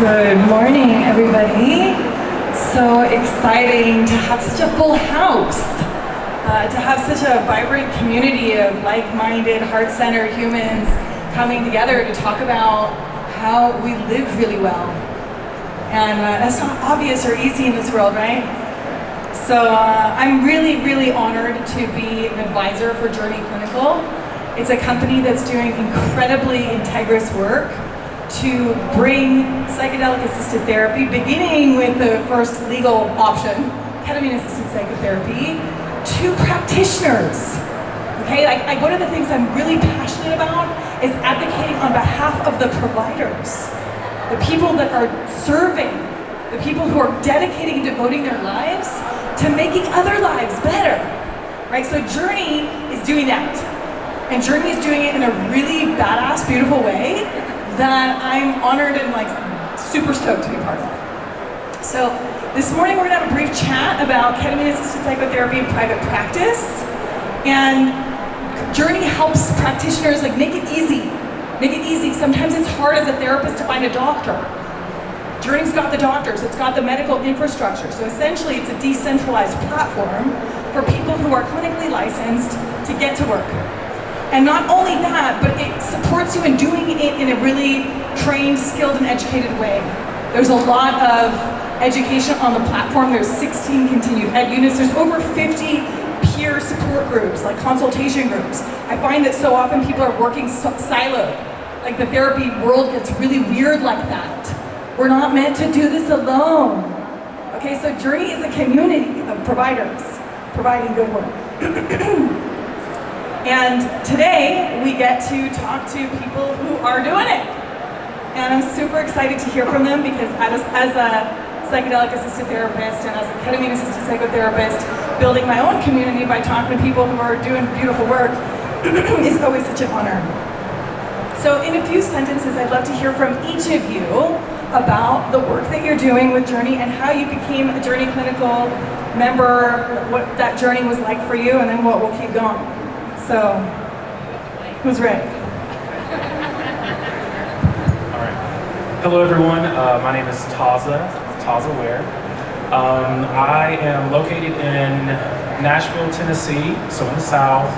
Good morning, everybody. So exciting to have such a full house, to have such a vibrant community of like-minded, heart-centered humans coming together to talk about how we live really well. And that's not obvious or easy in this world, right? So I'm really, really honored to be an advisor for Journey Clinical. It's a company that's doing incredibly integrous work to bring psychedelic-assisted therapy, beginning with the first legal option, ketamine-assisted psychotherapy, to practitioners. Okay, like one of the things I'm really passionate about is advocating on behalf of the providers, the people that are serving, the people who are dedicating and devoting their lives to making other lives better, right? So Journey is doing that. And Journey is doing it in a really badass, beautiful way that I'm honored and super stoked to be part of. So this morning we're gonna have a brief chat about ketamine-assisted psychotherapy in private practice. And Journey helps practitioners make it easy. Make it easy. Sometimes it's hard as a therapist to find a doctor. Journey's got the doctors, it's got the medical infrastructure. So essentially it's a decentralized platform for people who are clinically licensed to get to work. And not only that, but it supports you in doing it in a really trained, skilled, and educated way. There's a lot of education on the platform. There's 16 continued ed units. There's over 50 peer support groups, like consultation groups. I find that so often people are working siloed. Like the therapy world gets really weird like that. We're not meant to do this alone. Okay, so Journey is a community of providers providing good work. And today we get to talk to people who are doing it. And I'm super excited to hear from them because as a psychedelic-assisted therapist and as a ketamine-assisted psychotherapist, building my own community by talking to people who are doing beautiful work is always such an honor. So in a few sentences, I'd love to hear from each of you about the work that you're doing with Journey and how you became a Journey Clinical member, what that journey was like for you, and then we'll keep going. So, who's ready? All right. Hello, everyone. My name is Tozia Ware. I am located in Nashville, Tennessee, so in the South.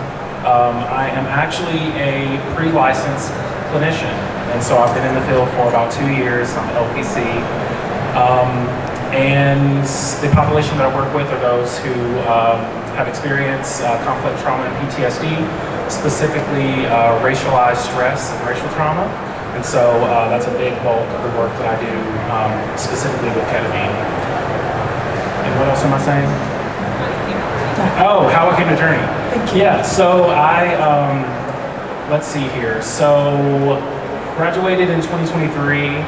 I am actually a pre-licensed clinician, and so I've been in the field for about 2 years. I'm LPC. And the population that I work with are those who have experienced complex trauma and PTSD, specifically racialized stress and racial trauma. And so that's a big bulk of the work that I do, specifically with ketamine. And what else am I saying? Oh, how I came to Journey. Yeah, so let's see here. So graduated in 2023.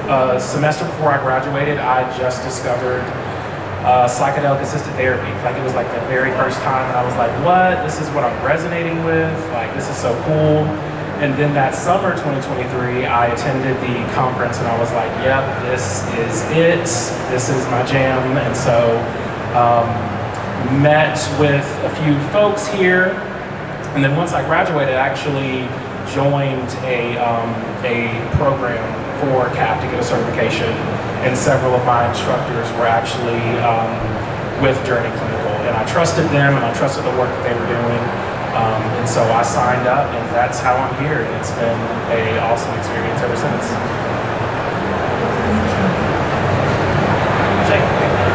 A semester before I graduated, I just discovered psychedelic-assisted therapy. It was the very first time, and I was like, what? This is what I'm resonating with. This is so cool. And then that summer, 2023, I attended the conference, and I was like, yep, this is it. This is my jam. And so met with a few folks here. And then once I graduated, I actually joined a program for KAP to get a certification, and several of my instructors were actually with Journey Clinical, and I trusted them and I trusted the work that they were doing, and so I signed up, and that's how I'm here, and it's been an awesome experience ever since.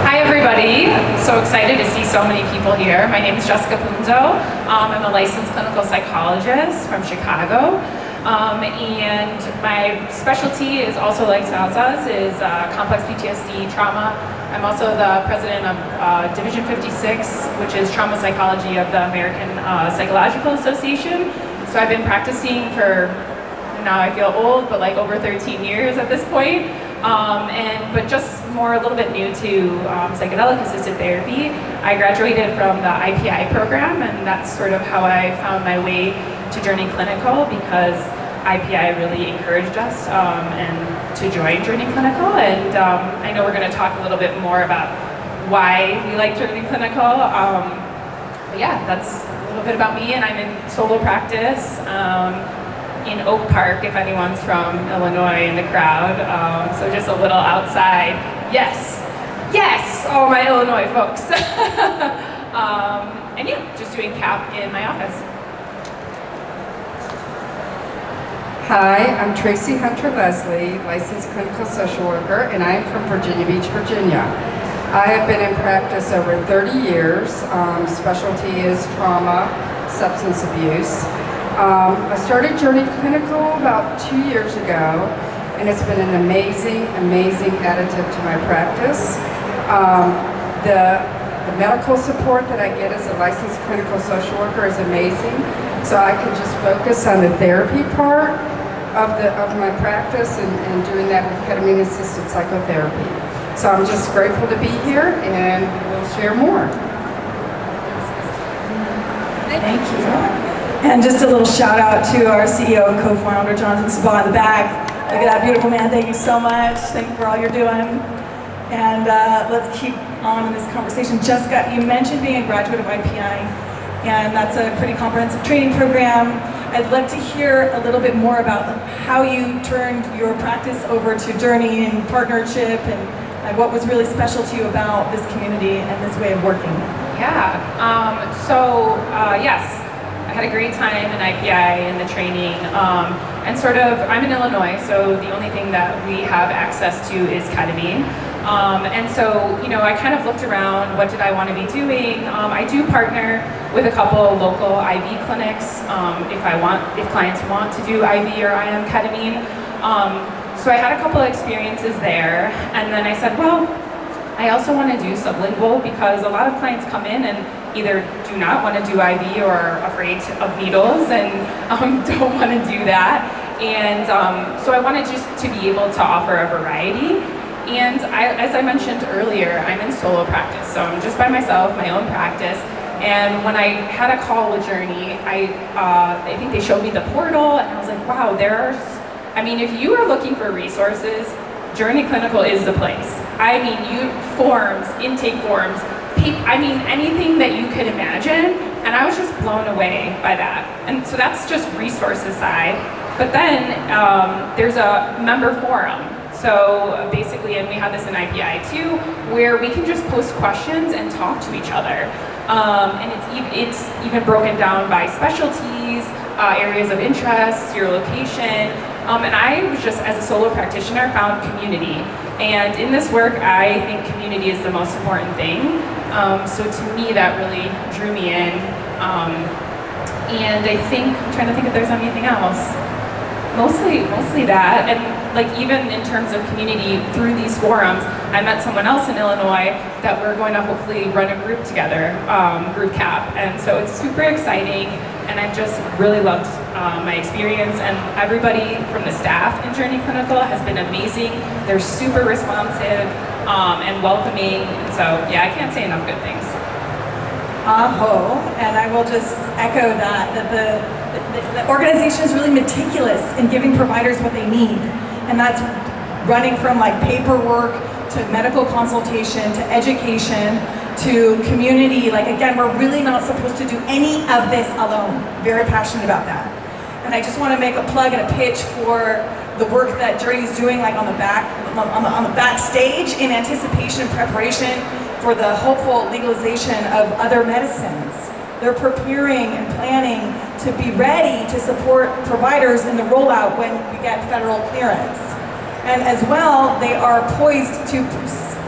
Hi everybody, I'm so excited to see so many people here. My name is Jessica Punzo. I'm a licensed clinical psychologist from Chicago. And my specialty is also like Tozia's, is complex PTSD trauma. I'm also the president of Division 56, which is trauma psychology of the American Psychological Association. So I've been practicing for, now I feel old, but over 13 years at this point. But just more a little bit new to psychedelic-assisted therapy. I graduated from the IPI program, and that's sort of how I found my way to Journey Clinical, because IPI really encouraged us and to join Journey Clinical. And I know we're going to talk a little bit more about why we like Journey Clinical. But yeah, that's a little bit about me, and I'm in solo practice. in Oak Park, if anyone's from Illinois in the crowd. So just a little outside. Yes, yes, all my Illinois folks. And yeah, just doing KAP in my office. Hi, I'm Traci Hunter-Leslie, licensed clinical social worker, and I'm from Virginia Beach, Virginia. I have been in practice over 30 years. Specialty is trauma, substance abuse. I started Journey Clinical about 2 years ago, and it's been an amazing, amazing additive to my practice. The medical support that I get as a licensed clinical social worker is amazing, so I can just focus on the therapy part of my practice and doing that with ketamine-assisted psychotherapy. So I'm just grateful to be here, and we'll share more. Thank you. And just a little shout out to our CEO and co-founder, Jonathan Sabah in the back. Look at that beautiful man. Thank you so much. Thank you for all you're doing. And let's keep on in this conversation. Jessica, you mentioned being a graduate of IPI, and that's a pretty comprehensive training program. I'd love to hear a little bit more about how you turned your practice over to Journey and partnership, and what was really special to you about this community and this way of working. Yeah, yes, I had a great time in IPI in the training, and I'm in Illinois, so the only thing that we have access to is ketamine. And so, I kind of looked around, what did I want to be doing? I do partner with a couple local IV clinics if clients want to do IV or IM ketamine. So I had a couple of experiences there, and then I said, well, I also want to do sublingual because a lot of clients come in and either do not want to do IV or are afraid of needles and don't want to do that. And so I wanted just to be able to offer a variety. And as I mentioned earlier, I'm in solo practice, so I'm just by myself, my own practice. And when I had a call with Journey, I think they showed me the portal, and I was like, wow, if you are looking for resources, Journey Clinical is the place. Forms, intake forms, anything that you could imagine, and I was just blown away by that. And so that's just resources side. But then there's a member forum. So basically, and we have this in IPI too, where we can just post questions and talk to each other. And it's even broken down by specialties, areas of interest, your location. And I was just, as a solo practitioner, found community. And in this work, I think community is the most important thing. So to me, that really drew me in. And I'm trying to think if there's anything else. Mostly that, and even in terms of community through these forums, I met someone else in Illinois that we're going to hopefully run a group together, group KAP, and so it's super exciting, and I've just really loved my experience, and everybody from the staff in Journey Clinical has been amazing. They're super responsive and welcoming, and so yeah, I can't say enough good things. And I will just echo that the organization is really meticulous in giving providers what they need. And that's running from paperwork to medical consultation to education to community. Again, we're really not supposed to do any of this alone. Very passionate about that. And I just want to make a plug and a pitch for the work that Journey's doing on the backstage in anticipation and preparation for the hopeful legalization of other medicines. They're preparing and planning to be ready to support providers in the rollout when we get federal clearance. And as well, they are poised to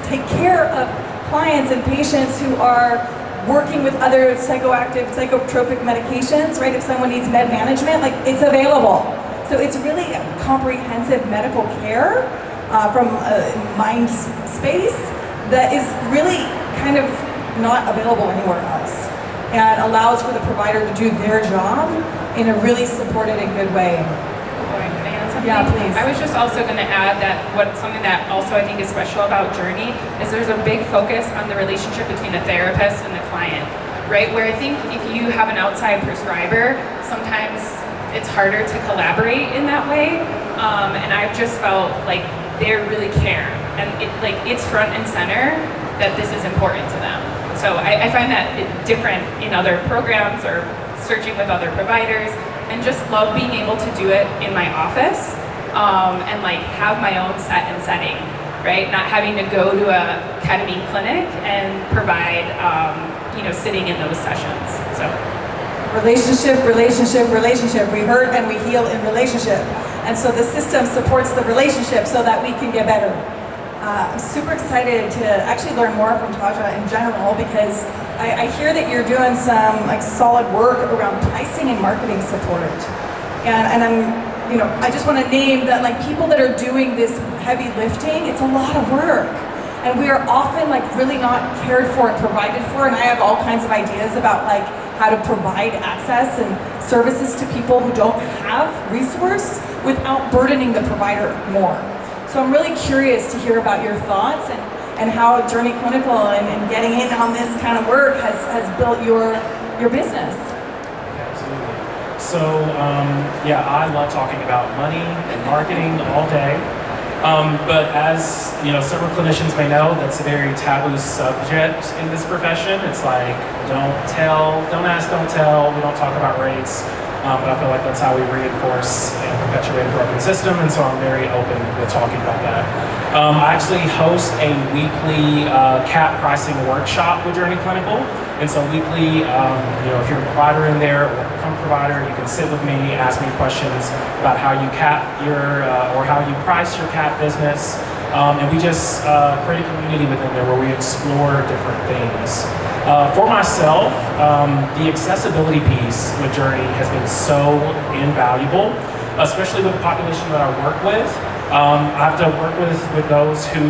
take care of clients and patients who are working with other psychoactive, psychotropic medications, right? If someone needs med management, it's available. So it's really comprehensive medical care from a mind space that is really kind of not available anywhere else, and allows for the provider to do their job in a really supported and good way. May I add something? Yeah, please. I was just also going to add that something that also I think is special about Journey is there's a big focus on the relationship between the therapist and the client, right? Where I think if you have an outside prescriber, sometimes it's harder to collaborate in that way. And I've just felt like they really care, and it's front and center that this is important to them. So I find that different in other programs or searching with other providers. and just love being able to do it in my office and like have my own set and setting, right? Not having to go to a ketamine clinic and provide, sitting in those sessions. So. Relationship, relationship, relationship. We hurt and we heal in relationship. And so the system supports the relationship so that we can get better. I'm super excited to actually learn more from Tozia in general, because I hear that you're doing some like solid work around pricing and marketing support. And I just want to name that, like, people that are doing this heavy lifting, it's a lot of work. And we are often like really not cared for and provided for. And I have all kinds of ideas about like how to provide access and services to people who don't have resource without burdening the provider more. So I'm really curious to hear about your thoughts and how Journey Clinical and getting in on this kind of work has built your business. Absolutely. So I love talking about money and marketing all day. But as several clinicians may know, that's a very taboo subject in this profession. It's like, don't tell, don't ask, don't tell. We don't talk about rates. But I feel like that's how we reinforce and perpetuate a broken system, and so I'm very open with talking about that. I actually host a weekly KAP pricing workshop with Journey Clinical, and so weekly, if you're a provider in there or become a provider, you can sit with me, ask me questions about how you KAP your or how you price your KAP business, and we just create a community within there where we explore different things. For myself, the accessibility piece with Journey has been so invaluable, especially with the population that I work with. I have to work with those who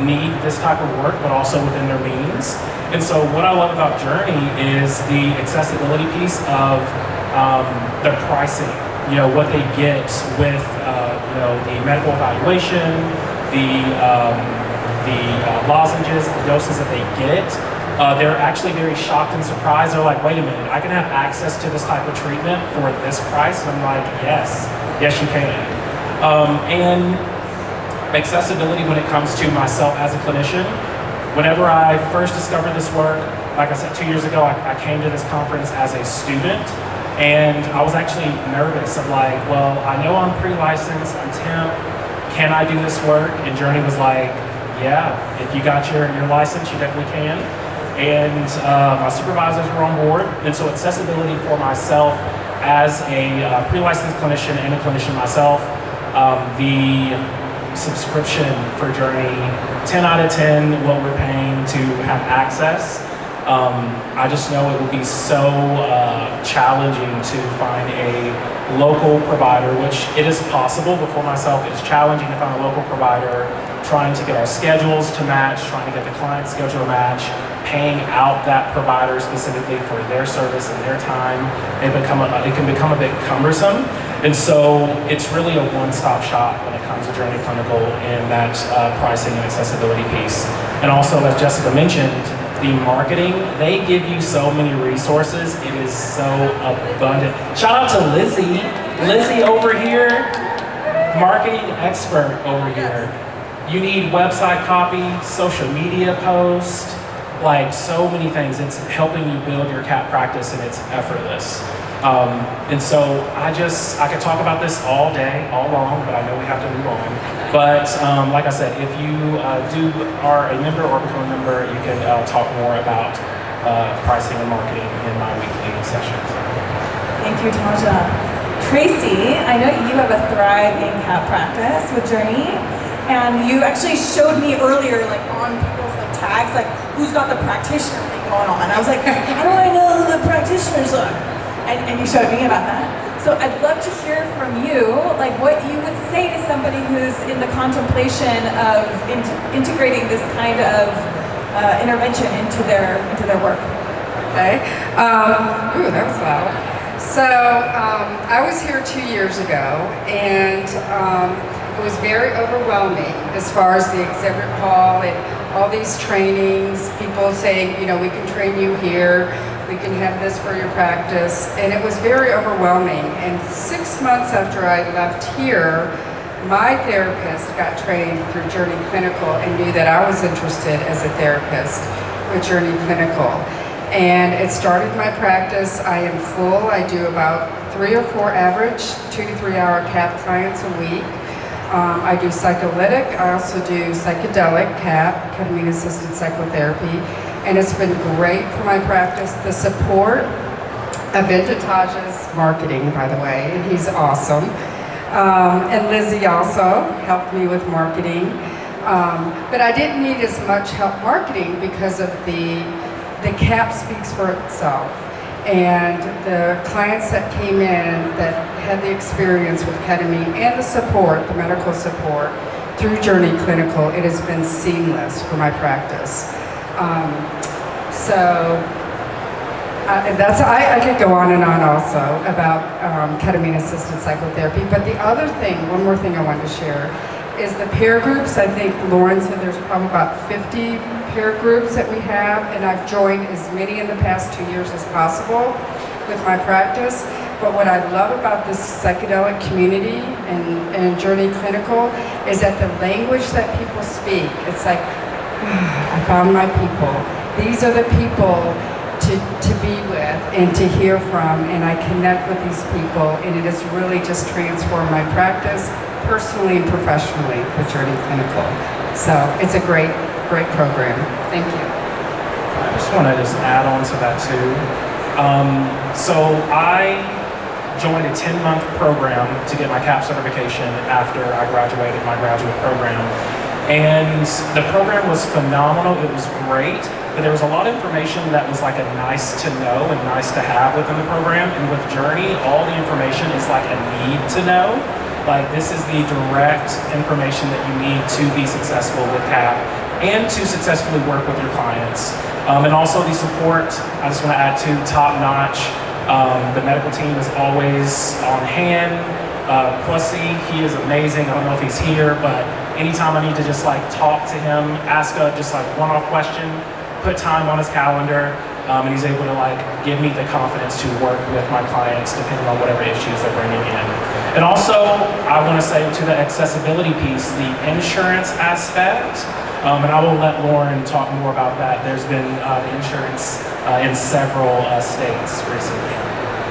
need this type of work, but also within their means. And so what I love about Journey is the accessibility piece of the pricing, what they get with the medical evaluation, the lozenges, the doses that they get. They're actually very shocked and surprised. They're like, wait a minute, I can have access to this type of treatment for this price? And I'm like, yes you can. And accessibility when it comes to myself as a clinician. Whenever I first discovered this work, like I said 2 years ago, I came to this conference as a student, and I was actually nervous of like, well, I know I'm pre-licensed, I'm temp, can I do this work? And Journey was like, yeah, if you got your license, you definitely can. And my supervisors were on board, and so accessibility for myself as a pre-licensed clinician and a clinician myself, the subscription for Journey, 10 out of 10 what we're paying to have access. I just know it will be so challenging to find a local provider, which it is possible, but for myself it is challenging to find a local provider, trying to get our schedules to match, trying to get the client schedule to match, paying out that provider specifically for their service and their time. It can become a bit cumbersome. And so it's really a one-stop shop when it comes to Journey Clinical and that pricing and accessibility piece. And also, as Jessica mentioned, the marketing, they give you so many resources. It is so abundant. Shout out to Lizzie. Lizzie over here, marketing expert over here. You need website copy, social media post, like so many things. It's helping you build your KAP practice, and it's effortless. And so I could talk about this all day, all long, but I know we have to move on. But like I said, if you are a member or become a member, you can talk more about pricing and marketing in my weekly sessions. Thank you, Tozia. Traci, I know you have a thriving KAP practice with Journey, and you actually showed me earlier, like on people's like tags, like who's got the practitioner thing going on. I was like, how do I know who the practitioners are? And you showed me about that. So I'd love to hear from you, like what you would say to somebody who's in the contemplation of integrating this kind of intervention into their work. Okay. Ooh, that was loud. So I was here 2 years ago, and it was very overwhelming as far as the exhibit hall and all these trainings, people saying, we can train you here, we can have this for your practice, and it was very overwhelming. And 6 months after I left here, my therapist got trained through Journey Clinical and knew that I was interested as a therapist with Journey Clinical. And it started my practice. I am full. I do about 3 or 4 average 2 to 3 hour KAP clients a week. I do psycholytic, I also do psychedelic KAP, ketamine-assisted psychotherapy, and it's been great for my practice. The support of Taj's marketing, by the way, and he's awesome. And Lizzie also helped me with marketing. But I didn't need as much help marketing because of the KAP speaks for itself. And the clients that came in that had the experience with ketamine and the support, the medical support, through Journey Clinical, it has been seamless for my practice. I could go on and on also about ketamine-assisted psychotherapy, but the other thing, one more thing I wanted to share, is the peer groups. I think Lauren said there's probably about 50 peer groups that we have, and I've joined as many in the past 2 years as possible with my practice. But what I love about this psychedelic community and Journey Clinical is that the language that people speak, it's like, I found my people. These are the people to be with and to hear from, and I connect with these people, and it has really just transformed my practice personally and professionally with Journey Clinical. So it's a great program. Thank you. I just want to add on to that too. So I joined a 10-month program to get my KAP certification after I graduated my graduate program. And the program was phenomenal, it was great, but there was a lot of information that was like a nice to know and nice to have within the program. And with Journey, all the information is like a need to know. Like, this is the direct information that you need to be successful with KAP and to successfully work with your clients. And also the support, I just want to add to top-notch. The medical team is always on hand. Pussy, he is amazing. I don't know if he's here, but anytime I need to just like talk to him, ask a just like one-off question, put time on his calendar, and he's able to like give me the confidence to work with my clients depending on whatever issues they're bringing in. And also, I want to say to the accessibility piece, the insurance aspect, and I will let Lauren talk more about that. There's been insurance in several states recently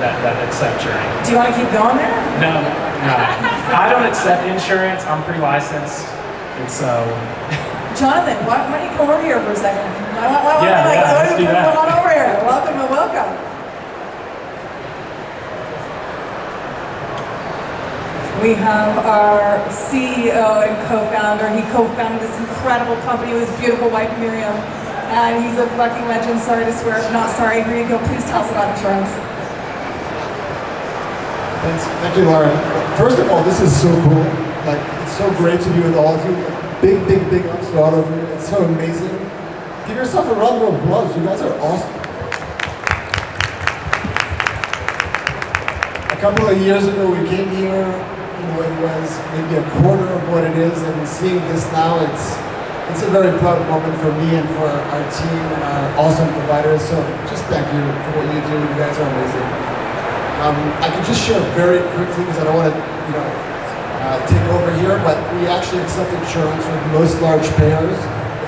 that accept Journey. Do you want to keep going there? No. I don't accept insurance. I'm pre-licensed, and so. Jonathan, why don't you come over here for a second? Let's do that. Come on over here. Welcome and welcome. We have our CEO and co-founder. He co-founded this incredible company with his beautiful wife Miriam, and he's a fucking legend. Sorry to swear, not sorry. Here you go. Please tell us about insurance. Thanks. Thank you, Lauren. First of all, this is so cool. Like, it's so great to be with all of you. Big ups to all of you. It's so amazing. Give yourself a round of applause. You guys are awesome. A couple of years ago, we came here. You know, it was maybe a quarter of what it is, and seeing this now, it's a very proud moment for me and for our team and our awesome providers. So just thank you for what you do. You guys are amazing. I can just share very quickly because I don't want to, take over here, but we actually accept insurance with most large payers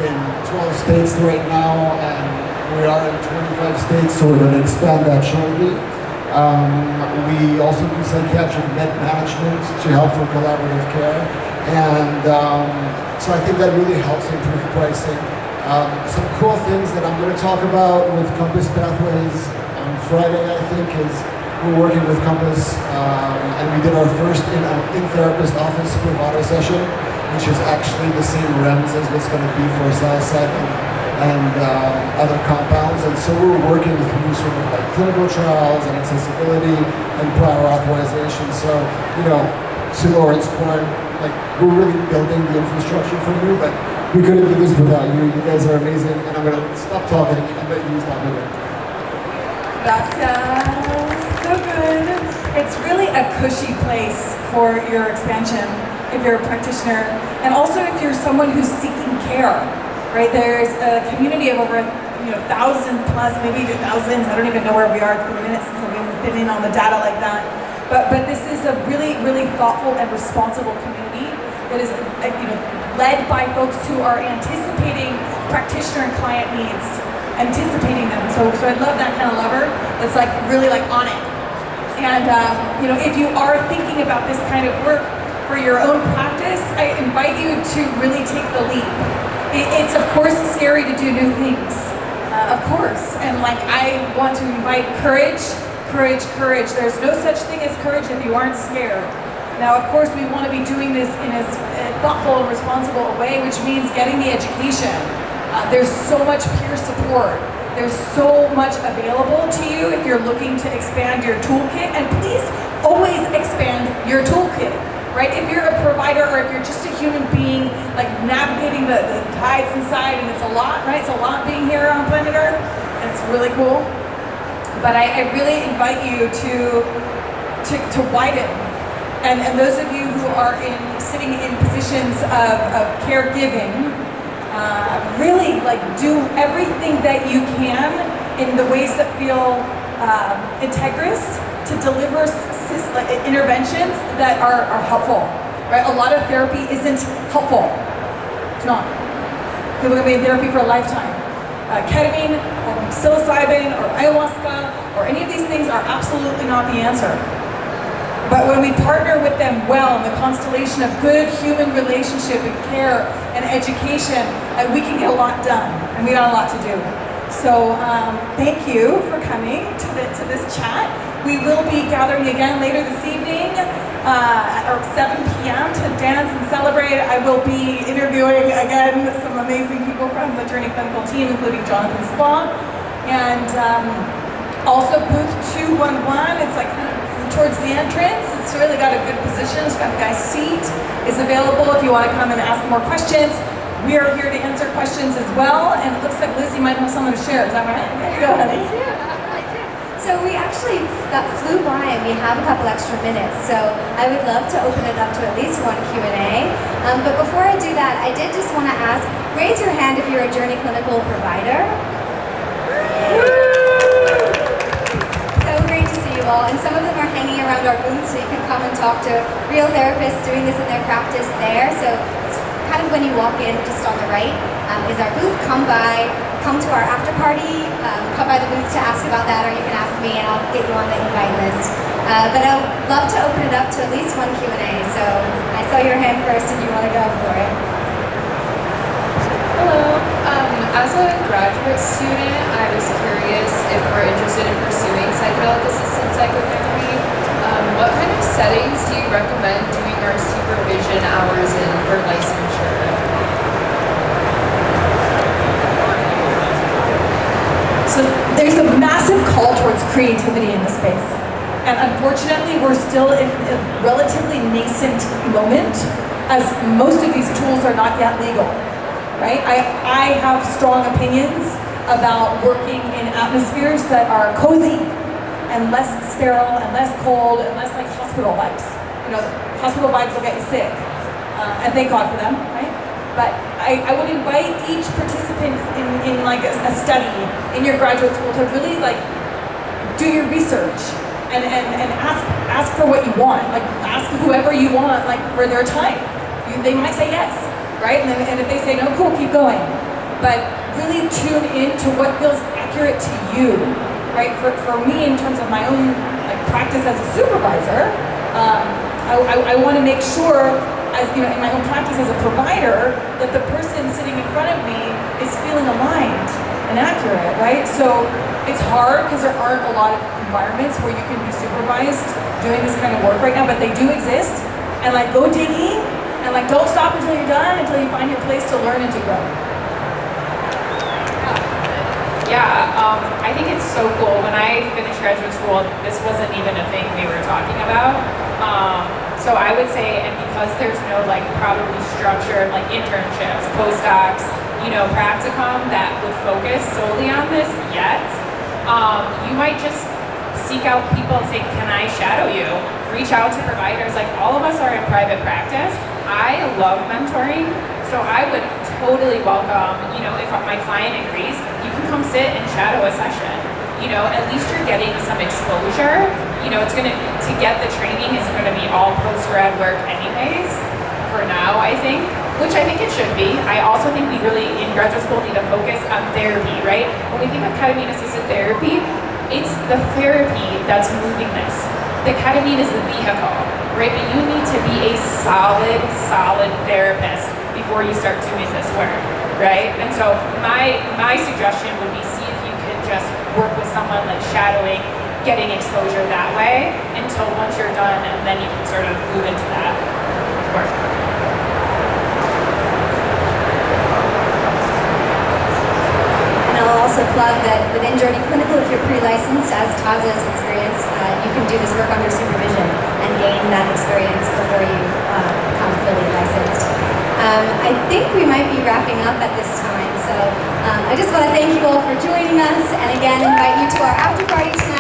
in 12 states right now, and we are in 25 states, so we're going to expand that shortly. We also do psychiatric med management to help for collaborative care, and so I think that really helps improve pricing. Some cool things that I'm going to talk about with Compass Pathways on Friday, I think, is we're working with Compass, and we did our first in-therapist office Spravato session, which is actually the same REMS as what's going to be for psilocybin and other compounds. And so we're working through sort of like clinical trials and accessibility and prior authorization. So, to Lauren's point, like, we're really building the infrastructure for you, but we couldn't do this without you. You guys are amazing, and I'm going to stop talking and let you stop moving. Gracias. So good. It's really a cushy place for your expansion if you're a practitioner, and also if you're someone who's seeking care, right? There's a community of over 1,000 plus, maybe 2,000. I don't even know where we are. It's been a minute since I've been in on the data like that. But this is a really thoughtful and responsible community that is led by folks who are anticipating practitioner and client needs, anticipating them. So I love that kind of lever that's like really like on it. And if you are thinking about this kind of work for your own practice, I invite you to really take the leap. It's of course scary to do new things, of course. And I want to invite courage. There's no such thing as courage if you aren't scared. Now, of course, we want to be doing this in a thoughtful and responsible way, which means getting the education. There's so much peer support. There's so much available to you if you're looking to expand your toolkit. And please always expand your toolkit, right? If you're a provider or if you're just a human being, navigating the tides inside, and it's a lot, right? It's a lot being here on planet Earth, and it's really cool. But I really invite you to widen. And those of you who are sitting in positions of caregiving, really do everything that you can in the ways that feel integrous to deliver interventions that are helpful. Right? A lot of therapy isn't helpful. It's not. People can be in therapy for a lifetime. Ketamine or psilocybin or ayahuasca or any of these things are absolutely not the answer. But when we partner with them well in the constellation of good human relationship and care and education, we can get a lot done, and we got a lot to do. So thank you for coming to this chat. We will be gathering again later this evening at 7 p.m. to dance and celebrate. I will be interviewing again some amazing people from the Journey Clinical team, including Jonathan Spa, and also booth 211. It's kind of towards the entrance. It's really got a good position. It's got a guy's seat. Is available if you want to come and ask more questions. We are here to answer questions as well. And it looks like Lizzie might have something to share. Is that right? Go ahead. I do. So we actually flew by and we have a couple extra minutes. So I would love to open it up to at least one Q&A. But before I do that, I did just want to ask, raise your hand if you're a Journey Clinical provider. And some of them are hanging around our booth, so you can come and talk to real therapists doing this in their practice there. So it's kind of when you walk in, just on the right, is our booth. Come to our after party, come by the booth to ask about that, or you can ask me and I'll get you on the invite list. But I'd love to open it up to at least one Q&A. So I saw your hand first if you want to go for it. Hello. As a graduate student, I was curious if we're interested in pursuing psychedelic assisted psychotherapy. What kind of settings do you recommend doing our supervision hours in for licensure? So there's a massive call towards creativity in the space. And unfortunately, we're still in a relatively nascent moment, as most of these tools are not yet legal. Right? I have strong opinions about working in atmospheres that are cozy and less sterile and less cold and less like hospital vibes. Hospital vibes will get you sick, and thank God for them, right? But I would invite each participant in a study in your graduate school to really do your research and ask for what you want. Ask whoever you want for their time. They might say yes. Right? And if they say no, cool, keep going. But really tune in to what feels accurate to you, right? For me, in terms of my own practice as a supervisor, I want to make sure, as in my own practice as a provider, that the person sitting in front of me is feeling aligned and accurate, right? So it's hard because there aren't a lot of environments where you can be supervised doing this kind of work right now, but they do exist. And go digging. And don't stop until you're done, until you find your place to learn and to grow. I think it's so cool. When I finished graduate school, this wasn't even a thing we were talking about. So I would say, and because there's no probably structured internships, postdocs, practicum that would focus solely on this yet, you might just seek out people and say, can I shadow you? Reach out to providers. All of us are in private practice. I love mentoring, so I would totally welcome, if my client agrees, you can come sit and shadow a session. At least you're getting some exposure. It's to get the training is going to be all post-grad work anyways, for now, I think, which I think it should be. I also think we really, in graduate school, need to focus on therapy, right? When we think of ketamine-assisted therapy, it's the therapy that's moving this. the ketamine is the vehicle, right? But you need to be a solid therapist before you start doing this work, right? And so my suggestion would be see if you can just work with someone like shadowing, getting exposure that way until once you're done, and then you can sort of move into that work. And I'll also plug that within Journey Clinical, if you're pre-licensed, as Tozia's experience, you can do this work under supervision and gain that experience before you become fully licensed. I think we might be wrapping up at this time, so I just want to thank you all for joining us, and again invite you to our after party tonight.